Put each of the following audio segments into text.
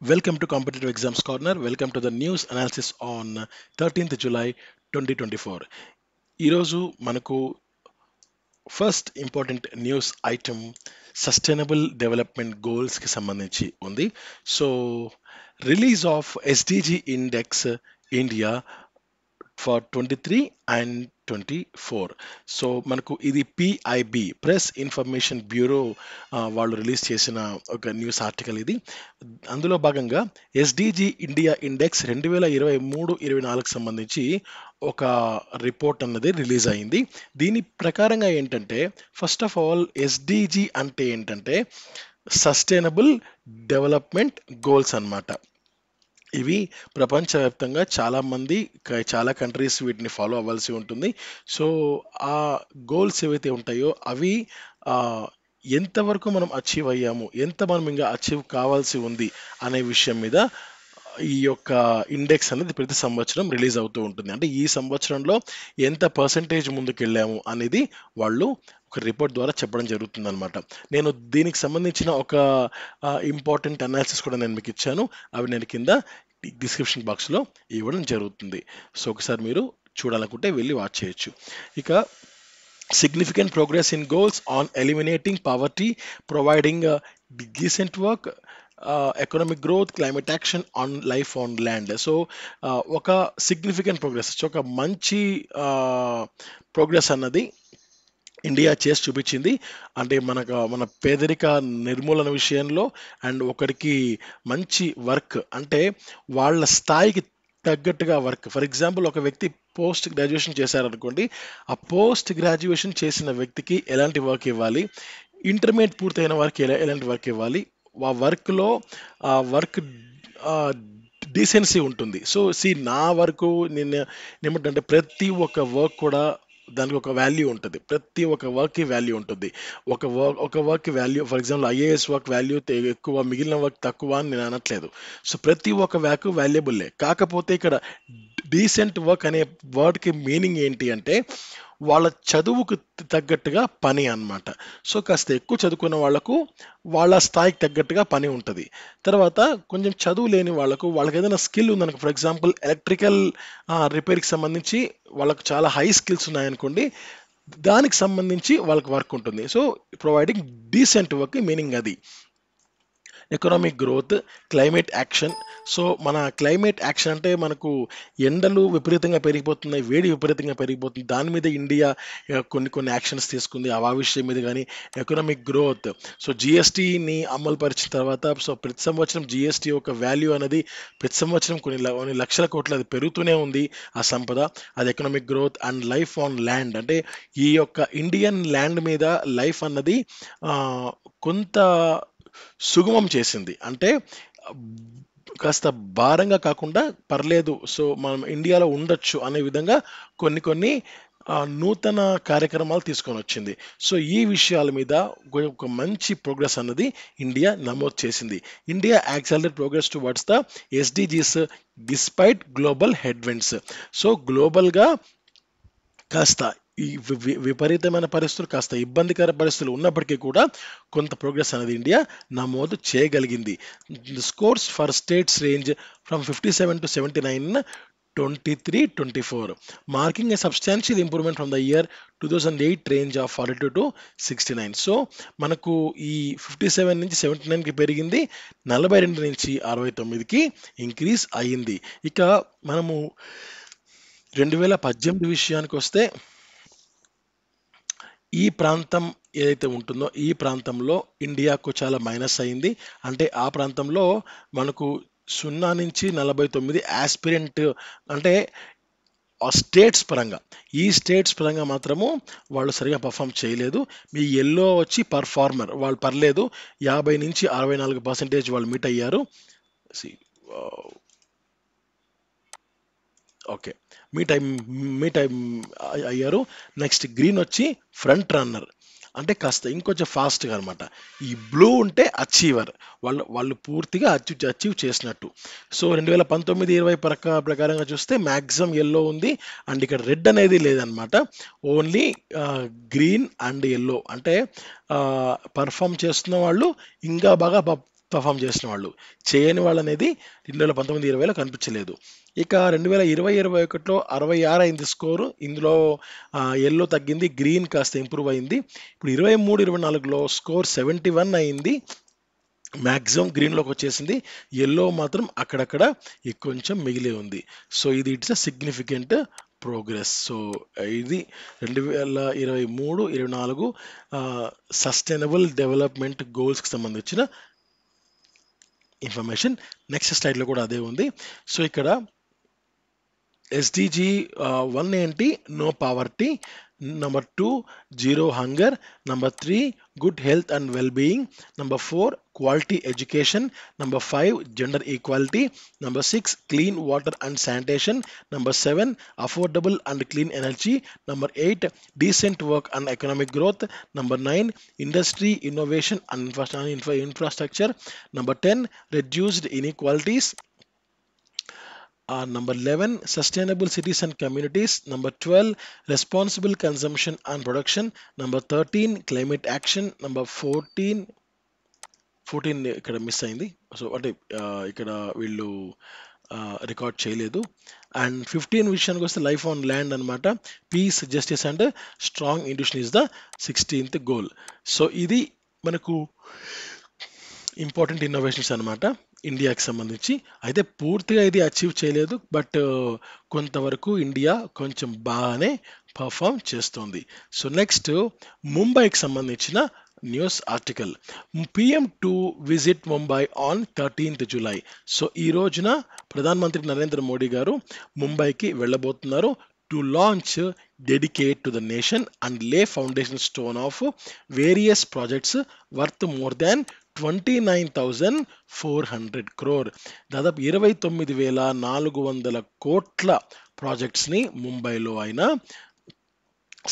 Welcome to Competitive Exams Corner. Welcome to the news analysis on 13th July 2024. ఈరోజు మనకు first important news item sustainable development గోల్స్కి సంబంధించి ఉంది. So release of SDG index India for 23 and 24. So మనకు ఇది PIB press information bureau వాళ్ళు release చేసిన ఒక న్యూస్ ఆర్టికల్ ఇది. అందులో భాగంగా ఎస్డిజి ఇండియా ఇండెక్స్ 2023-24 సంబంధించి ఒక రిపోర్ట్ అన్నది రిలీజ్ అయింది. దీని ప్రకారంగా ఏంటంటే ఫస్ట్ ఆఫ్ ఆల్ ఎస్డిజి అంటే ఏంటంటే సస్టైనబుల్ డెవలప్మెంట్ గోల్స్ అన్నమాట. ఇవి ప్రపంచవ్యాప్తంగా చాలా కంట్రీస్ వీటిని ఫాలో అవ్వాల్సి ఉంటుంది. సో ఆ గోల్స్ ఏవైతే ఉంటాయో అవి ఆ, ఎంతవరకు మనం అచీవ్ అయ్యాము, ఎంత మనం ఇంకా అచీవ్ కావాల్సి ఉంది అనే విషయం మీద ఈ యొక్క ఇండెక్స్ అనేది ప్రతి సంవత్సరం రిలీజ్ అవుతూ ఉంటుంది. అంటే ఈ సంవత్సరంలో ఎంత పర్సంటేజ్ ముందుకు వెళ్ళాము అనేది వాళ్ళు ఒక రిపోర్ట్ ద్వారా చెప్పడం జరుగుతుంది అనమాట. నేను దీనికి సంబంధించిన ఒక ఇంపార్టెంట్ అనాలిసిస్ కూడా నేను మీకు ఇచ్చాను. అవి నేను కింద డిస్క్రిప్షన్ బాక్స్లో ఇవ్వడం జరుగుతుంది. సో ఒకసారి మీరు చూడాలనుకుంటే వెళ్ళి వాచ్ చేయొచ్చు. ఇక significant progress in goals on eliminating poverty, providing decent work, economic growth, climate action on life on land. So ఒక సిగ్నిఫికెంట్ ప్రోగ్రెస్, ఒక మంచి ప్రోగ్రెస్ అన్నది ఇండియా చేసి చూపించింది. అంటే మన పేదరిక నిర్మూలన విషయంలో అండ్ ఒకరికి మంచి వర్క్, అంటే వాళ్ళ స్థాయికి తగ్గట్టుగా వర్క్. ఫర్ ఎగ్జాంపుల్ ఒక వ్యక్తి పోస్ట్ గ్రాడ్యుయేషన్ చేశారనుకోండి, ఆ పోస్ట్ గ్రాడ్యుయేషన్ చేసిన వ్యక్తికి ఎలాంటి వర్క్ ఇవ్వాలి, ఇంటర్మీడియట్ పూర్తయిన వారికి ఎలాంటి వర్క్ ఇవ్వాలి, ఆ వర్క్లో ఆ వర్క్ డీసెన్సీ ఉంటుంది. సో నా వరకు నేను ఏమిటంటే ప్రతి ఒక్క వర్క్ కూడా దానికి ఒక వాల్యూ ఉంటుంది. ప్రతి ఒక్క వర్క్కి వాల్యూ ఉంటుంది. ఒక work value, for example IAS work value ఎక్కువ, మిగిలిన వర్క్ తక్కువ అని నేను అనట్లేదు. సో ప్రతి ఒక్క వర్క్ వాల్యుబుల్లే. కాకపోతే ఇక్కడ డీసెంట్ వర్క్ అనే వర్డ్కి మీనింగ్ ఏంటి అంటే వాళ్ళ చదువుకు తగ్గట్టుగా పని అన్నమాట. సో కాస్త ఎక్కువ చదువుకున్న వాళ్ళకు వాళ్ళ స్థాయికి తగ్గట్టుగా పని ఉంటుంది. తర్వాత కొంచెం చదువు లేని వాళ్ళకి ఏదైనా స్కిల్ ఉందనుకో, ఫర్ ఎగ్జాంపుల్ ఎలక్ట్రికల్ రిపేర్కి సంబంధించి వాళ్ళకు చాలా హై స్కిల్స్ ఉన్నాయనుకోండి, దానికి సంబంధించి వాళ్ళకి వర్క్ ఉంటుంది. So providing decent work meaning అది. Economic growth, climate action. So మన క్లైమేట్ యాక్షన్ అంటే మనకు ఎండలు విపరీతంగా పెరిగిపోతున్నాయి, వేడి విపరీతంగా పెరిగిపోతుంది. దాని మీద ఇండియా కొన్ని యాక్షన్స్ తీసుకుంది. ఆ విషయం మీద కానీ ఎకనామిక్ గ్రోత్. సో జిఎస్టీని అమలు పరిచిన తర్వాత సో ప్రతి సంవత్సరం జిఎస్టీ యొక్క వాల్యూ అనేది ప్రతి సంవత్సరం కొన్ని లక్షల కోట్లు అది పెరుగుతూనే ఉంది ఆ సంపద. అది economic growth. And life on land, అంటే ఈ యొక్క ఇండియన్ ల్యాండ్ మీద లైఫ్ అన్నది ఆ, కొంత సుగమం చేసింది. అంటే కాస్త భారంగా కాకుండా పర్లేదు, సో మనం ఇండియాలో ఉండొచ్చు అనే విధంగా కొన్ని నూతన కార్యక్రమాలు తీసుకొని వచ్చింది. సో ఈ విషయాల మీద ఒక మంచి ప్రోగ్రెస్ అన్నది ఇండియా నమోదు చేసింది. India accelerate progress towards the SDGs despite global headwinds. So గ్లోబల్గా కాస్త ఈ విపరీతమైన పరిస్థితులు, కాస్త ఇబ్బందికర పరిస్థితులు ఉన్నప్పటికీ కూడా కొంత ప్రోగ్రెస్ అనేది ఇండియా నమోదు చేయగలిగింది. Scores for states range from 57 to 79 23-24, marking a substantial improvement from the year 2008 range of 42 to 69. So మనకు ఈ 57 నుంచి 79కి పెరిగింది, 42 నుంచి 69కి ఇంక్రీజ్ అయ్యింది. ఇక మనము 2018 విషయానికి వస్తే ఈ ప్రాంతం ఏదైతే ఉంటుందో ఈ ప్రాంతంలో ఇండియాకు చాలా మైనస్ అయింది. అంటే ఆ ప్రాంతంలో మనకు 0 నుంచి 49 ఆస్పిరెంట్, అంటే ఆ స్టేట్స్ పరంగా, ఈ స్టేట్స్ పరంగా మాత్రము వాళ్ళు సరిగా పర్ఫామ్ చేయలేదు. మీ ఎల్లో వచ్చి పర్ఫార్మర్ వాళ్ళు పర్లేదు, 50 నుంచి 64% వాళ్ళు మీట్ అయ్యారు. ఓకే, మీట్ అయ్యారు. నెక్స్ట్ గ్రీన్ వచ్చి ఫ్రంట్ రన్నర్, అంటే కాస్త ఇంకొంచెం ఫాస్ట్గా అనమాట. ఈ బ్లూ ఉంటే అచీవర్, వాళ్ళు పూర్తిగా అచీవ్ చేసినట్టు. సో 2019-20 ప్రకారంగా చూస్తే మ్యాక్సిమం ఎల్లో ఉంది, అండ్ ఇక్కడ రెడ్ అనేది లేదనమాట. ఓన్లీ గ్రీన్ అండ్ ఎల్లో, అంటే పర్ఫామ్ చేస్తున్న వాళ్ళు ఇంకా బాగా పర్ఫామ్ చేసిన వాళ్ళు. చేయని వాళ్ళు అనేది 2019-20లో కనిపించలేదు. ఇక 2020-21లో 66 అయింది స్కోరు. ఇందులో ఎల్లో తగ్గింది, గ్రీన్ కాస్త ఇంప్రూవ్ అయింది. ఇప్పుడు 23-24లో స్కోర్ 71 అయింది. మ్యాక్సిమం గ్రీన్లోకి వచ్చేసింది. ఎల్లో మాత్రం అక్కడక్కడ కొంచెం మిగిలి ఉంది. సో ఇది it's a significant progress. So ఇది 2023-24 సస్టైనబుల్ డెవలప్మెంట్ గోల్స్కి సంబంధించిన ఇన్ఫర్మేషన్. నెక్స్ట్ స్లైడ్లో కూడా అదే ఉంది. సో ఇక్కడ SDG 1 ఏంటి? No poverty. Number 2, zero hunger. Number 3, good health and well-being. Number 4, quality education. Number 5, gender equality. Number 6, clean water and sanitation. Number 7, affordable and clean energy. Number 8, decent work and economic growth. Number 9, industry, innovation and infrastructure. Number 10, reduced inequalities. Number 11, sustainable cities and communities. Number 12, responsible consumption and production. Number 13, climate action. Number 14 ఇక్కడ miss అయింది. So అంటే ఇక్కడ వీళ్ళు record చేయలేదు. And 15 విషయానికి వస్తే life on land అనమాట. Peace, justice and strong individual is the 16th goal. So ఇది మనకు ఇంపార్టెంట్ ఇన్నోవేషన్స్ అనమాట ఇండియాకి సంబంధించి. అయితే పూర్తిగా ఇది అచీవ్ చేయలేదు, బట్ కొంతవరకు ఇండియా కొంచెం బాగానే పర్ఫామ్ చేస్తుంది. సో నెక్స్ట్ ముంబైకి సంబంధించిన news article. PM to visit Mumbai on 13th July. So ఈ రోజున ప్రధానమంత్రి నరేంద్ర మోడీ గారు ముంబైకి వెళ్ళబోతున్నారు to launch, dedicate to the nation and lay foundation stone of various projects worth more than 29,400 crore. దాదాపు 29,400 కోట్ల ప్రాజెక్ట్స్ని ముంబైలో ఆయన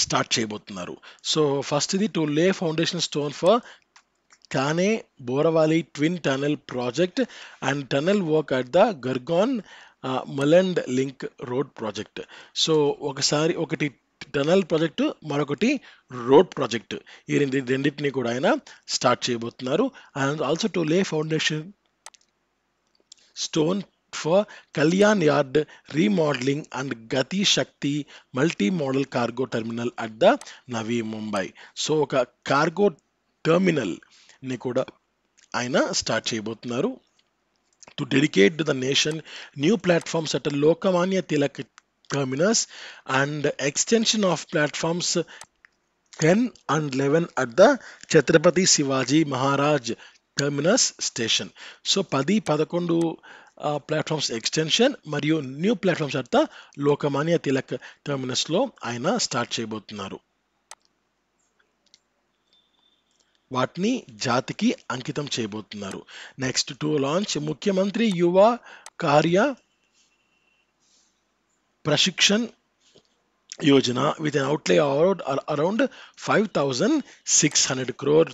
స్టార్ట్ చేయబోతున్నారు. సో ఫస్ట్ ఇది to lay foundation stone for Thane Borivali twin tunnel project and tunnel work at the Goregaon Mulund link road project. So ఒకటి tunnel project, మరొకటి road project. ఈ రెండింటిని కూడా ఆయన స్టార్ట్ చేయబోతున్నారు. And also to lay foundation stone for Kalyan yard remodelling and Gati Shakti multi modal cargo terminal at the Navi Mumbai. So ఒక cargo terminal ని కూడా ఆయన స్టార్ట్ చేయబోతున్నారు. To dedicate to the nation new platforms at Lokmanya Tilak terminus and extension of platforms 10 and 11 at the Chhatrapati Shivaji Maharaj terminus station. So 10-11 platforms extension మరియు new platforms at the Lokmanya Tilak terminus లో ఆయన start చేయబోతున్నారు. వాటిని జాతికి అంకితం చేయబోతున్నారు. Next to launch Mukhyamantri Yuva Karya Prashikshan Yojana with an outlay around 5,600 crore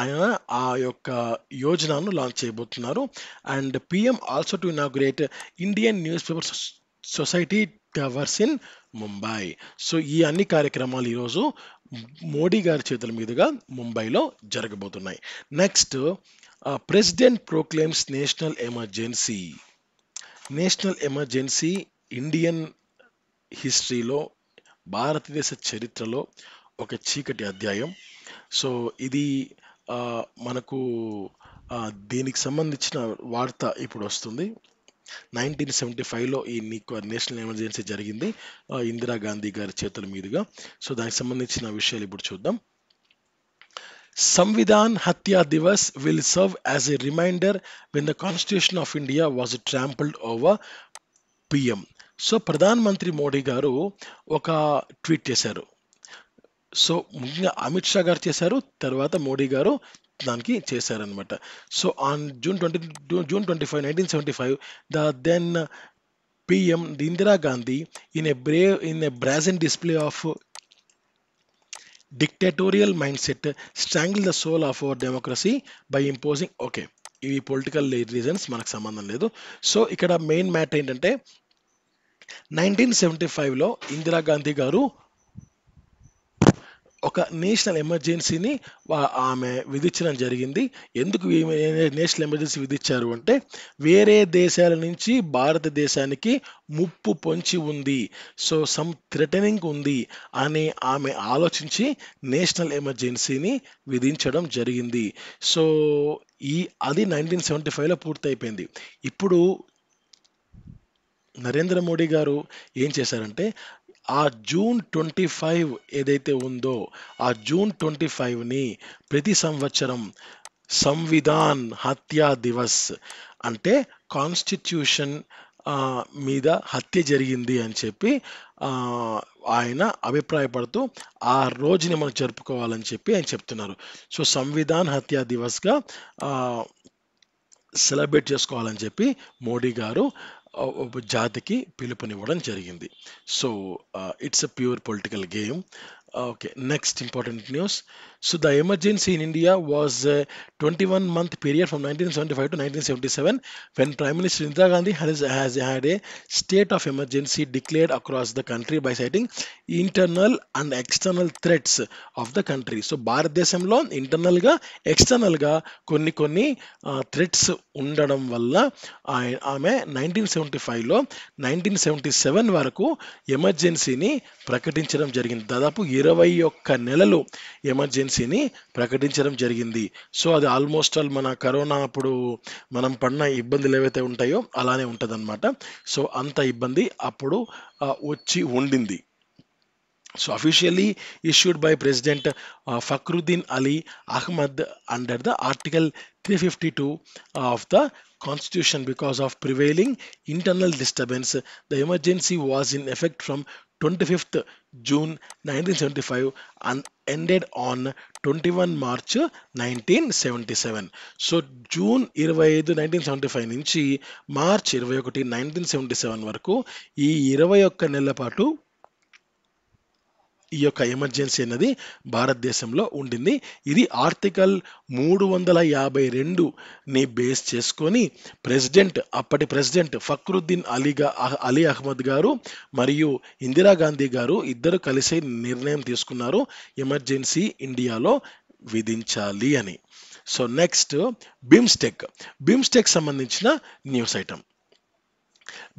ఆయన ఆ యొక్క యోజనను లాంచ్ చేయబోతున్నారు. And PM also to inaugurate Indian newspaper society towers in Mumbai. So ఈ అన్ని కార్యక్రమాలు ఈరోజు మోడీ గారి చేతుల మీదుగా ముంబైలో జరగబోతున్నాయి. Next president proclaims national emergency. National emergency Indian హిస్టరీలో, భారతదేశ చరిత్రలో ఒక చీకటి అధ్యాయం. సో ఇది మనకు దీనికి సంబంధించిన వార్త ఇప్పుడు వస్తుంది. 1975లో ఈ నేషనల్ ఎమర్జెన్సీ జరిగింది ఇందిరాగాంధీ గారి చేతుల మీదుగా. సో దానికి సంబంధించిన విషయాలు ఇప్పుడు చూద్దాం. Samvidhan Hatya Divas will serve as a reminder when the Constitution of India was trampled over. PM. So Pradhan Mantri Modi గారు ఒక ట్వీట్ చేశారు. సో ముఖ్యంగా అమిత్ షా గారు చేశారు, తర్వాత మోడీ గారు దానికి చేశారనమాట. So on June 25, 1975 the then PM Indira Gandhi in a brazen display of dictatorial mindset strangled the soul of our democracy by imposing. Okay, ఇవి పొలిటికల్ రీజన్స్, మనకు సంబంధం లేదు. సో ఇక్కడ మెయిన్ మ్యాటర్ ఏంటంటే 1975లో ఇందిరాగాంధీ గారు ఒక నేషనల్ ఎమర్జెన్సీని ఆమె విధించడం జరిగింది. ఎందుకు నేషనల్ ఎమర్జెన్సీ విధించారు అంటే, వేరే దేశాల నుంచి భారతదేశానికి ముప్పు పొంచి ఉంది, సో సమ్ థ్రెటనింగ్ ఉంది అని ఆమె ఆలోచించి నేషనల్ ఎమర్జెన్సీని విధించడం జరిగింది. సో ఈ అది 1975లో పూర్తయిపోయింది. ఇప్పుడు నరేంద్ర మోడీ గారు ఏం చేశారంటే, ఆ జూన్ 25 ఏదైతే ఉందో, ఆ జూన్ 25ని ప్రతి సంవత్సరం సంవిధాన్ హత్యా దివస్, అంటే కాన్స్టిట్యూషన్ మీద హత్య జరిగింది అని చెప్పి ఆ, ఆయన అభిప్రాయపడుతూ ఆ రోజుని మనం జరుపుకోవాలని చెప్పి ఆయన చెప్తున్నారు. సో సంవిధాన్ హత్యా దివస్గా సెలబ్రేట్ చేసుకోవాలని చెప్పి మోడీ గారు జాతికి పిలుపునివ్వడం జరిగింది. So it's a pure political game. Okay, next important news. So the emergency in India was a 21-month period from 1975 to 1977, when Prime Minister Indira Gandhi has had a state of emergency declared across the country by citing internal and external threats of the country. So భారతదేశంలో ఇంటర్నల్గా ఎక్స్టర్నల్గా కొన్ని threats ఉండడం వల్ల ఆమె 1975లో 1977 వరకు ఎమర్జెన్సీని ప్రకటించడం జరిగింది. దాదాపు 21 నెలలు ఎమర్జెన్సీని ప్రకటించడం జరిగింది. సో అది ఆల్మోస్ట్ ఆల్ మన కరోనా అప్పుడు మనం పడిన ఇబ్బందులు ఏవైతే ఉంటాయో అలానే ఉంటుందన్నమాట. సో అంత ఇబ్బంది అప్పుడు వచ్చి ఉండింది. So officially issued by President Fakhruddin Ali Ahmad under the Article 352 of the Constitution. Because of prevailing internal disturbance, the emergency was in effect from 25th June 1975 and ended on 21 March 1977. So June 25 1975 నుంచి March 21 1977 వరకు ఈ 21 నెలల పాటు ఈ యొక్క emergency అనేది భారతదేశంలో ఉండింది. ఇది ఆర్టికల్ 352ని బేస్ చేసుకొని అప్పటి ప్రెసిడెంట్ ఫక్రుద్దీన్ అలీ అహ్మద్ గారు మరియు ఇందిరాగాంధీ గారు ఇద్దరు కలిసి నిర్ణయం తీసుకున్నారు ఎమర్జెన్సీ ఇండియాలో విధించాలి అని. సో నెక్స్ట్ బిమ్స్టెక్ సంబంధించిన news item.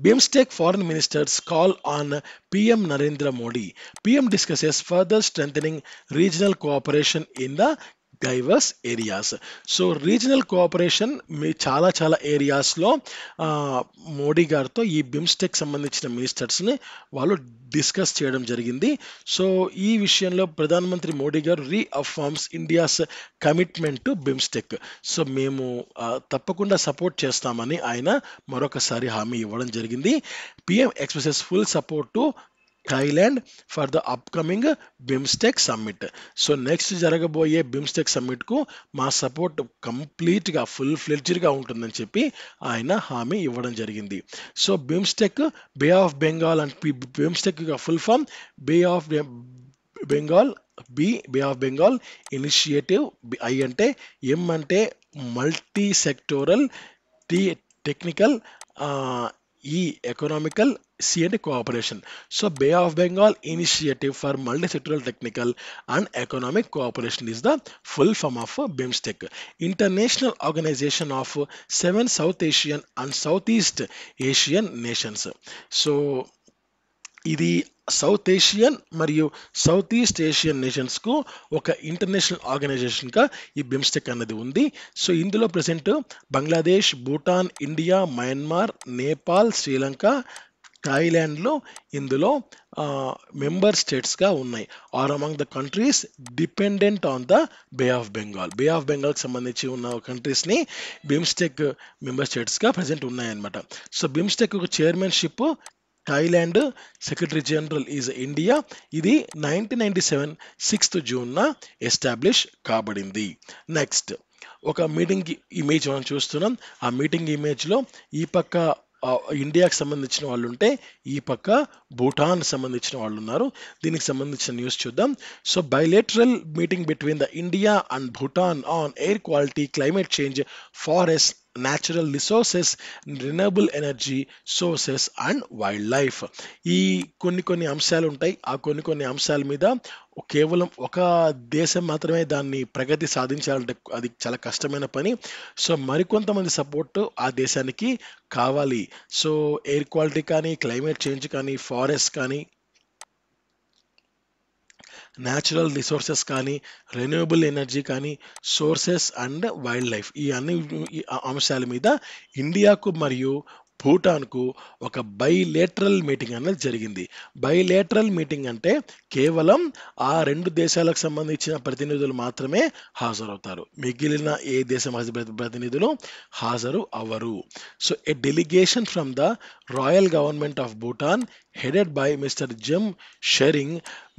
BIMSTEC foreign ministers call on PM Narendra Modi. PM discusses further strengthening regional cooperation in the diverse areas. So regional cooperation మీ చాలా ఏరియాస్లో మోడీ గారితో ఈ బిమ్స్టెక్ సంబంధించిన మినిస్టర్స్ని వాళ్ళు డిస్కస్ చేయడం జరిగింది. సో ఈ విషయంలో ప్రధానమంత్రి Modi garu reaffirms India's commitment to BIMSTEC. So మేము తప్పకుండా సపోర్ట్ చేస్తామని ఆయన మరొకసారి హామీ ఇవ్వడం జరిగింది. PM expresses full support to Thailand for the upcoming BIMSTEC summit. So next జరగబోయే బిమ్స్టెక్ సమ్మిట్కు మా సపోర్ట్ కంప్లీట్గా ఫుల్ ఫ్లెడ్జ్డ్గా ఉంటుందని చెప్పి ఆయన హామీ ఇవ్వడం జరిగింది. So BIMSTEC Bay of Bengal and BIMSTEC full form Bay of Bengal initiative. I అంటే ఎం అంటే multi sectoral, technical, E economical, C అంటే cooperation. So Bay of Bengal initiative for multi sectoral technical and economic cooperation is the full form of BIMSTEC. International organisation of 7 South Asian and South East Asian nations. So ఇది South Asian మరియు South East Asian నేషన్స్కు ఒక international ఆర్గనైజేషన్గా ఈ BIMSTEC అన్నది ఉంది. So ఇందులో present Bangladesh, Bhutan, India, Myanmar, Nepal, Sri Lanka, థాయిలాండ్లో ఇందులో మెంబర్ స్టేట్స్గా ఉన్నాయి. Are among the countries dependent on the bay of బెంగాల్కి సంబంధించి ఉన్న కంట్రీస్ని బిమ్స్టెక్ మెంబర్ స్టేట్స్గా ప్రజెంట్ ఉన్నాయన్నమాట. So BIMSTEC chairmanship Thailand, secretary general is India. ఇది 1997 6th జూన్న ఎస్టాబ్లిష్ కాబడింది. నెక్స్ట్ ఒక మీటింగ్ ఇమేజ్ మనం చూస్తున్నాం. ఆ మీటింగ్ ఇమేజ్లో ఈ పక్క ఇండియాకి సంబంధించిన వాళ్ళు ఉంటే ఈ పక్క భూటాన్ సంబంధించిన వాళ్ళు ఉన్నారు. దీనికి సంబంధించిన న్యూస్ చూద్దాం. So bilateral meeting between the India and Bhutan on air quality, climate change, forest, natural resources, renewable energy sources and wild life. ఈ కొన్ని అంశాలు ఉంటాయి. ఆ కొన్ని అంశాల మీద కేవలం ఒక దేశం మాత్రమే దాన్ని ప్రగతి సాధించాలంటే అది చాలా కష్టమైన పని. సో మరికొంతమంది సపోర్ట్ ఆ దేశానికి కావాలి. సో ఎయిర్ క్వాలిటీ కానీ, క్లైమేట్ చేంజ్ కానీ, ఫారెస్ట్ కానీ, న్యాచురల్ రిసోర్సెస్ కానీ, రెన్యూవబుల్ ఎనర్జీ కానీ, సోర్సెస్ అండ్ వైల్డ్ లైఫ్ ఈ అన్ని ఈ అంశాల మీద ఇండియాకు మరియు భూటాన్కు ఒక బైలేటరల్ మీటింగ్ అనేది జరిగింది. బైలేటరల్ మీటింగ్ అంటే కేవలం ఆ రెండు దేశాలకు సంబంధించిన ప్రతినిధులు మాత్రమే హాజరవుతారు. మిగిలిన ఏ దేశం ప్రతినిధులు హాజరు అవ్వరు. So A delegation from the royal government of Bhutan headed by Mr. Jim Shering,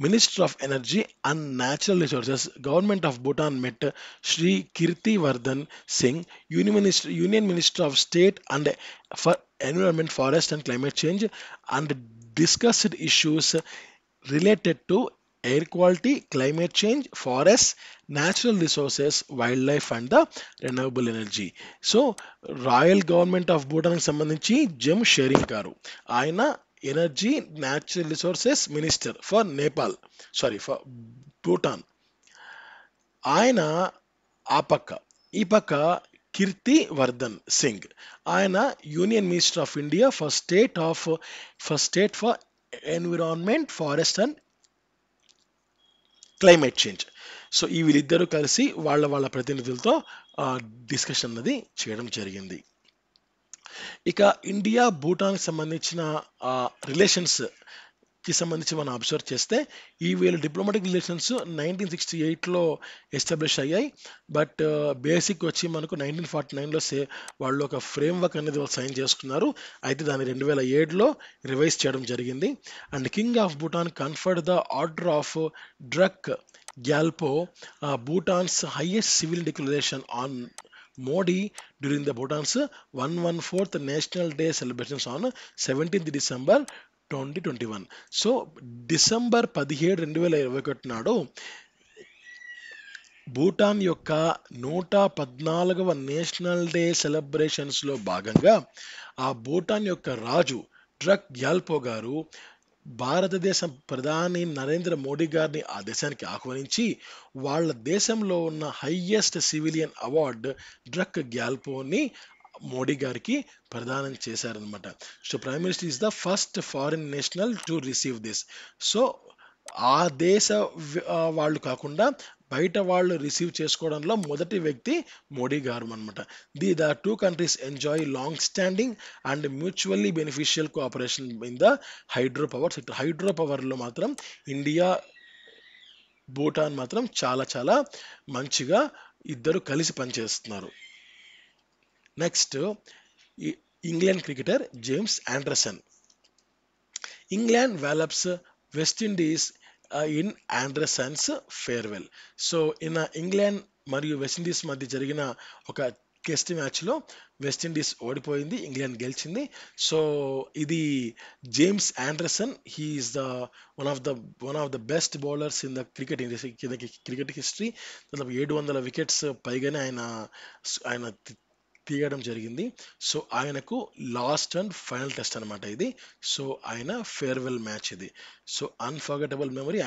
Minister of Energy and Natural Resources, Government of Bhutan met Sri Kirti Vardhan Singh, Union Minister of State and for Environment, Forest and Climate Change, and discussed issues related to air quality, climate change, forests, natural resources, wildlife and the renewable energy. So royal government of భూటాన్కి సంబంధించి జెమ్ షేరింగ్ గారు, ఆయన energy natural resources minister for Nepal, sorry for Bhutan. ఆయన ఆ పక్క, ఈ పక్క కీర్తి వర్ధన్ సింగ్, ఆయన union minister of India for environment, forest and climate change. So ఈ వీళ్ళిద్దరూ కలిసి వాళ్ళ ప్రతినిధులతో డిస్కషన్ అన్నది చేయడం జరిగింది. ఇక ఇండియా భూటాన్కి సంబంధించిన రిలేషన్స్ కి సంబంధించి మనం అబ్జర్వ్ చేస్తే ఈ వీళ్ళ డిప్లొమాటిక్ రిలేషన్స్ 1968లో ఎస్టాబ్లిష్ అయ్యాయి. బట్ బేసిక్ వచ్చి మనకు 1949లో వాళ్ళు ఒక ఫ్రేమ్వర్క్ అనేది వాళ్ళు సైన్ చేసుకున్నారు. అయితే దాన్ని 2007లో రివైజ్ చేయడం జరిగింది. And king of Bhutan conferred the order of Druk Gyalpo, Bhutan's highest civil declaration on Modi during the Bhutan's 114th National Day celebrations on 17th December 2021. So December 17, 2021 నాడు భూటాన్ యొక్క 114వ నేషనల్ డే సెలబ్రేషన్స్లో భాగంగా ఆ భూటాన్ యొక్క రాజు డ్రక్ గ్యాల్పో గారు భారతదేశ ప్రధాని నరేంద్ర మోడీ గారిని ఆ దేశానికి ఆహ్వానించి వాళ్ళ దేశంలో ఉన్న highest civilian award Druk గ్యాల్పోని Modi గారికి ప్రదానం చేశారనమాట. So prime minister is the first foreign national to receive this. So ఆ దేశ వాళ్ళు కాకుండా బయట వాళ్ళు రిసీవ్ చేసుకోవడంలో మొదటి వ్యక్తి మోడీ గారు అనమాట. The two countries enjoy long standing and mutually beneficial cooperation in the hydro power sector. Hydro పవర్లో మాత్రం ఇండియా భూటాన్ మాత్రం చాలా చాలా మంచిగా ఇద్దరు కలిసి పనిచేస్తున్నారు. Next England cricketer James Anderson. England wallops West Indies in Anderson's farewell. So England మరియు వెస్టిండీస్ మధ్య జరిగిన ఒక టెస్ట్ మ్యాచ్లో వెస్టిండీస్ ఓడిపోయింది, ఇంగ్లాండ్ గెలిచింది. సో ఇది James Anderson, he is the one of the best bowlers in the cricket history. 700 wickets పైగానే ఆయన తీయడం జరిగింది. సో ఆయనకు లాస్ట్ అండ్ ఫైనల్ టెస్ట్ అనమాట ఇది. సో ఆయన ఫేర్వెల్ మ్యాచ్ ఇది. So unforgettable memory.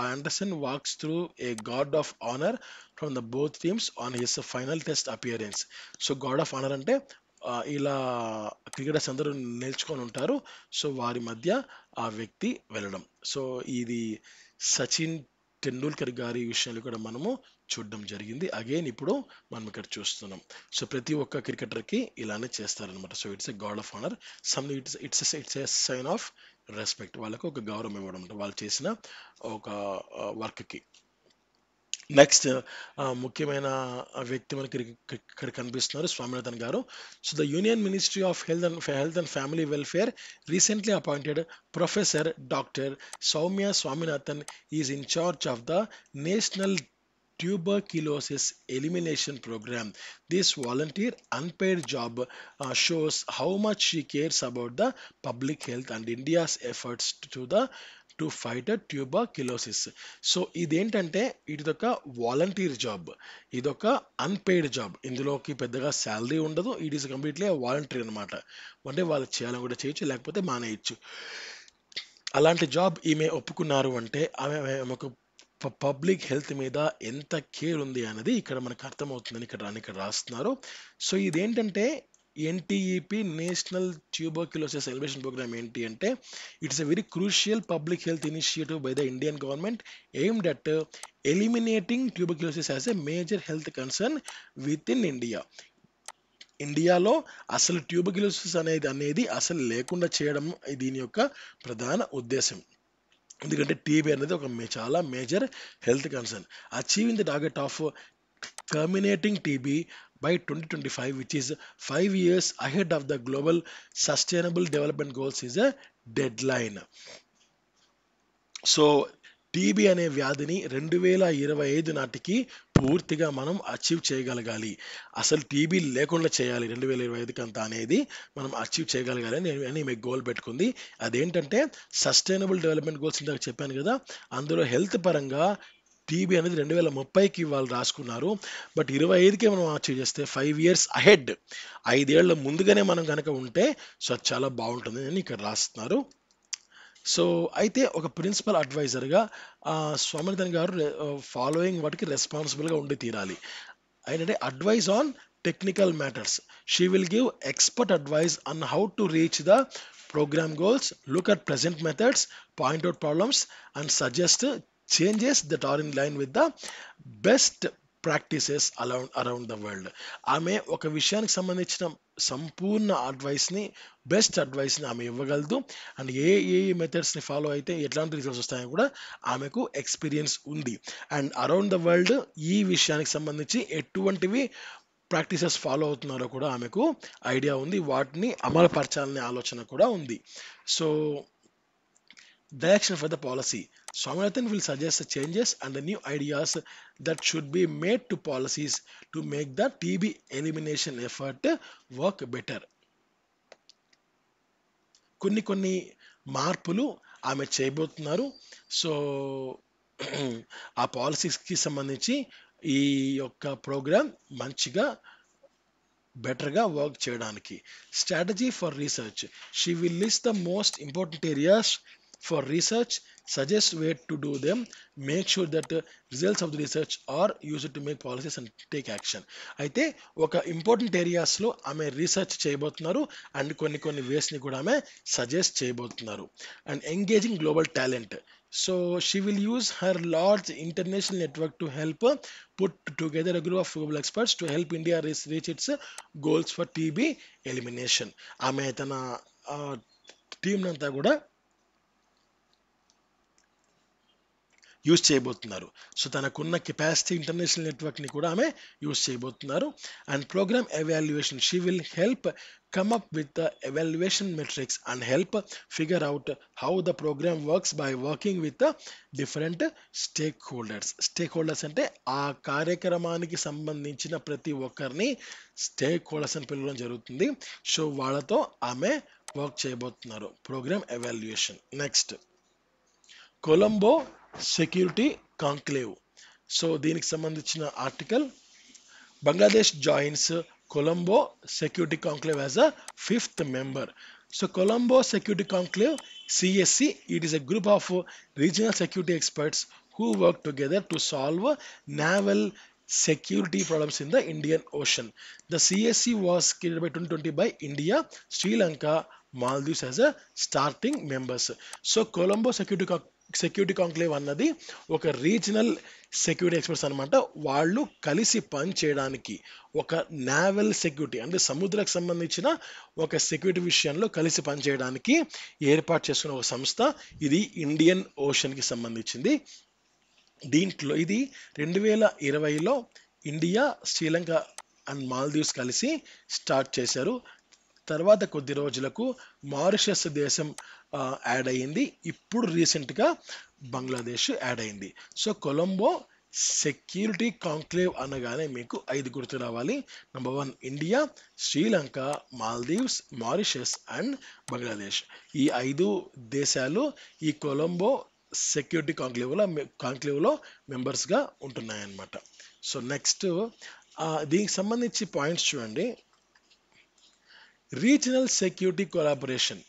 Anderson walks through a guard of honour from the both teams on his final test appearance. So guard of honour అంటే ఇలా cricketers అందరూ నిల్చుకొని ఉంటారు. So వారి మధ్య ఆ వ్యక్తి వెళ్ళడం. సో ఇది సచిన్ టెండూల్కర్ గారి విషయంలో కూడా మనము చూడడం జరిగింది. అగైన్ ఇప్పుడు మనం ఇక్కడ చూస్తున్నాం. సో ప్రతి ఒక్క క్రికెటర్కి ఇలానే చేస్తారనమాట. So it's a guard of honour, some it's a sign of respect. వాళ్ళకు ఒక గౌరవం ఇవ్వడం అంటే వాళ్ళు చేసిన ఒక వర్క్కి. నెక్స్ట్ ముఖ్యమైన వ్యక్తి మనకి ఇక్కడ కనిపిస్తున్నారు, స్వామినాథన్ గారు. So the union ministry of health and family welfare recently appointed professor doctor Soumya Swaminathan is in charge of the national tuberculosis elimination program. This volunteer unpaid job shows how much she cares about the public health and India's efforts to fight tuberculosis. So ఇదేంటంటే ఇదొక volunteer job, ఇదొక unpaid job. ఇందులోకి పెద్దగా salary ఉండదు. It is completely volunteer అనమాట. అంటే వాళ్ళు చేయాలని కూడా చేయొచ్చు, లేకపోతే మానేయచ్చు. అలాంటి జాబ్ ఈమె ఒప్పుకున్నారు అంటే ఆమెకు పబ్లిక్ హెల్త్ మీద ఎంత కేర్ ఉంది అనేది ఇక్కడ మనకు అర్థమవుతుందని ఇక్కడ రాస్తున్నారు. సో ఇదేంటంటే NTEP national tuberculosis elimination programme ఏంటి అంటే it's a very crucial public health initiative by the Indian government aimed at eliminating tuberculosis as a major health concern within India. ఇండియాలో అసలు ట్యూబర్క్యులోసిస్ అనేది అసలు లేకుండా చేయడం దీని యొక్క ప్రధాన ఉద్దేశం. ఎందుకంటే టీబీ అనేది ఒక చాలా major health concern. Achieving the target of terminating TB by 2025, which is 5 years ahead of the global sustainable development goals, is a deadline. So TB అనే వ్యాధిని 2025 నాటికి పూర్తిగా మనం అచీవ్ చేయగలగాలి. అసలు టీబీ లేకుండా చేయాలి 2025కి అంతా అనేది మనం అచీవ్ చేయగలగాలి అని మీకు గోల్ పెట్టుకుంది. అదేంటంటే సస్టైనబుల్ డెవలప్మెంట్ గోల్స్ ఇందాక చెప్పాను కదా, అందులో హెల్త్ పరంగా టీబీ అనేది 2030కి వాళ్ళు రాసుకున్నారు. బట్ 25కే మనం అచీవ్ చేస్తే 5 years అహెడ్, 5 ఏళ్ల ముందుగానే మనం కనుక ఉంటే సో అది చాలా బాగుంటుంది అని ఇక్కడ రాస్తున్నారు. సో అయితే ఒక ప్రిన్సిపల్ అడ్వైజర్గా స్వామినాథన్ గారు ఫాలోయింగ్ వాటికి రెస్పాన్సిబుల్గా ఉండి తీరాలి. ఏంటంటే advice on technical matters. She will give expert advice on how to reach the program goals, look at present methods, point out problems, and suggest changes that are in line with the best practices around the world. ఆమె ఒక విషయానికి సంబంధించిన సంపూర్ణ అడ్వైస్ని, best అడ్వైస్ని ఆమె ఇవ్వగలదు. And A మెథడ్స్ని follow అయితే ఎట్లాంటి results వస్తాయని కూడా ఆమెకు ఎక్స్పీరియన్స్ ఉంది. అండ్ అరౌండ్ ద వరల్డ్ ఈ విషయానికి సంబంధించి ఎటువంటివి ప్రాక్టీసెస్ ఫాలో అవుతున్నారో కూడా ఆమెకు ఐడియా ఉంది, వాటిని అమలుపరచాలనే ఆలోచన కూడా ఉంది. So direction for the policy. Swaminathan will suggest the changes and the new ideas that should be made to policies to make the TB elimination effort work better. కొన్ని మార్పులు ఆమె చేయబోతున్నారు. సో ఆ పాలసీస్కి సంబంధించి ఈ యొక్క ప్రోగ్రామ్ మంచిగా బెటర్గా వర్క్ చేయడానికి. Strategy for research. She will list the most important areas for research, suggest where to do them, make sure that results of the research are used to make policies and take action. అయితే ఒక important ఏరియాస్లో ఆమె research చేయబోతున్నారు and కొన్ని వేస్ని కూడా ఆమె suggest చేయబోతున్నారు. And engaging global talent. So she will use her large international network to help put together a group of global experts to help India reach its goals for TB elimination. ఆమె తన team అంతా కూడా use చేయబోతున్నారు. So తనకున్న capacity international నెట్వర్క్ని కూడా ఆమె use చేయబోతున్నారు. And programme evaluation. She will help come up with the evaluation metrics and help figure out how the program works by working with the different stakeholders. Stakeholders అంటే ఆ కార్యక్రమానికి సంబంధించిన ప్రతి ఒక్కరిని స్టేక్ హోల్డర్స్ అని పిలవడం జరుగుతుంది. సో వాళ్ళతో ఆమె వర్క్ చేయబోతున్నారు. Programme evaluation. Next Colombo security conclave. So దీనికి సంబంధించిన article, Bangladesh joins Colombo security conclave as a 5th member. So Colombo Security Conclave, CSC, it is a group of regional security experts who work together to solve naval security problems in the Indian Ocean. The CSC was created by 2020 by India, Sri Lanka, Maldives as a starting members. So Colombo security conclave అన్నది ఒక regional security experts అనమాట. వాళ్ళు కలిసి పని చేయడానికి ఒక naval security అంటే సముద్రకు సంబంధించిన ఒక సెక్యూరిటీ విషయంలో కలిసి పనిచేయడానికి ఏర్పాటు చేసుకున్న ఒక సంస్థ. ఇది ఇండియన్ ఓషన్కి సంబంధించింది. దీంట్లో ఇది 2020లో ఇండియా, శ్రీలంక అండ్ మాల్దీవ్స్ కలిసి స్టార్ట్ చేశారు. తర్వాత కొద్ది రోజులకు మారిషస్ దేశం యాడ్ అయ్యింది. ఇప్పుడు రీసెంట్గా బంగ్లాదేశ్ యాడ్ అయింది. సో కొలంబో సెక్యూరిటీ కాంక్లేవ్ అనగానే మీకు 5 గుర్తు రావాలి. Number 1 India, Sri Lanka, Maldives, Mauritius and Bangladesh. ఈ 5 దేశాలు ఈ కొలంబో సెక్యూరిటీ కాంక్లేవ్లో మెంబర్స్గా ఉంటున్నాయన్నమాట. సో నెక్స్ట్ దీనికి సంబంధించి పాయింట్స్ చూడండి. Regional security collaboration.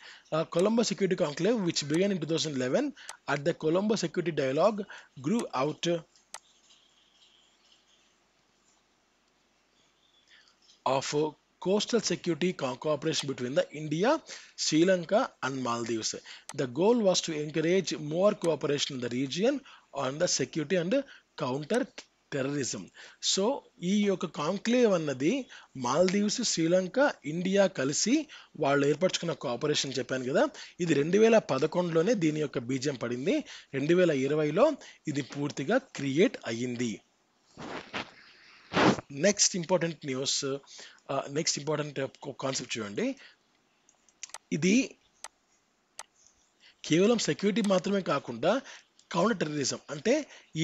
Colombo Security Conclave, which began in 2011 at the Colombo Security Dialogue, grew out of coastal security cooperation between the India, Sri Lanka, and Maldives. The goal was to encourage more cooperation in the region on the security and counter terrorism. So ఈ యొక్క conclave అన్నది Maldives, Sri Lanka, India కలిసి వాళ్ళు ఏర్పరచుకున్న cooperation చెప్పాను కదా. ఇది 2011లోనే దీని యొక్క బీజం పడింది. 2020లో ఇది పూర్తిగా క్రియేట్ అయ్యింది. Next important news, next important concept చూడండి. ఇది కేవలం సెక్యూరిటీ మాత్రమే కాకుండా కౌంటర్ టెర్రరిజం అంటే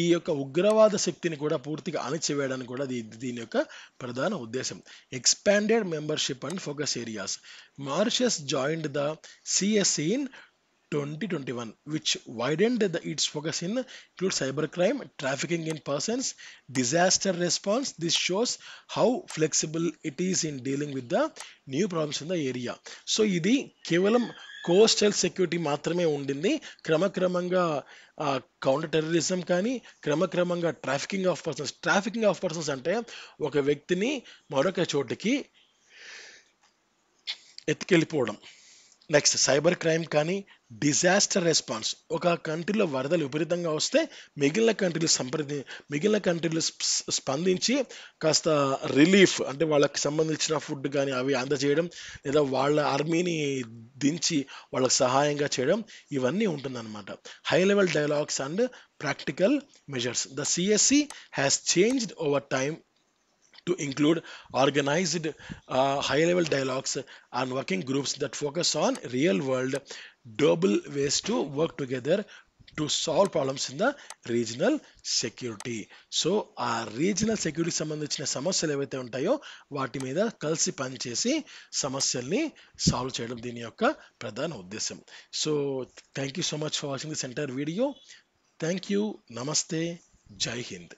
ఈ యొక్క ఉగ్రవాద శక్తిని కూడా పూర్తిగా అణిచివేయడానికి కూడా దీని యొక్క ప్రధాన ఉద్దేశం. Expanded membership and focus areas. Mauritius joined the CSC in 2021, which widened its focus in include cybercrime, trafficking in persons, disaster response. This shows how flexible it is in dealing with the new problems in the area. So ఇది కేవలం coastal security మాత్రమే ఉండింది. క్రమక్రమంగా counter terrorism కానీ, క్రమక్రమంగా trafficking of persons అంటే ఒక వ్యక్తిని మరొక చోటికి ఎత్తుకెళ్ళిపోవడం. నెక్స్ట్ సైబర్ క్రైమ్ కానీ, డిజాస్టర్ రెస్పాన్స్. ఒక కంట్రీలో వరదలు విపరీతంగా వస్తే మిగిలిన కంట్రీలు స్పందించి కాస్త రిలీఫ్ అంటే వాళ్ళకి సంబంధించిన ఫుడ్ కానీ అవి అందజేయడం, లేదా వాళ్ళ ఆర్మీని దించి వాళ్ళకి సహాయంగా చేయడం, ఇవన్నీ ఉంటుందన్నమాట. High level dialogues and practical measures. The CSC has changed over time to include organized high-level dialogues and working groups that focus on real-world double ways to work together to solve problems in the regional security. So ఆ regional security సంబంధించిన సమస్యలు ఏవైతే ఉంటాయో వాటి మీద కలిసి పనిచేసి సమస్యల్ని సాల్వ్ చేయడం దీని యొక్క ప్రధాన ఉద్దేశం. So thank you so much for watching this entire video. Thank you. నమస్తే. జై హింద్.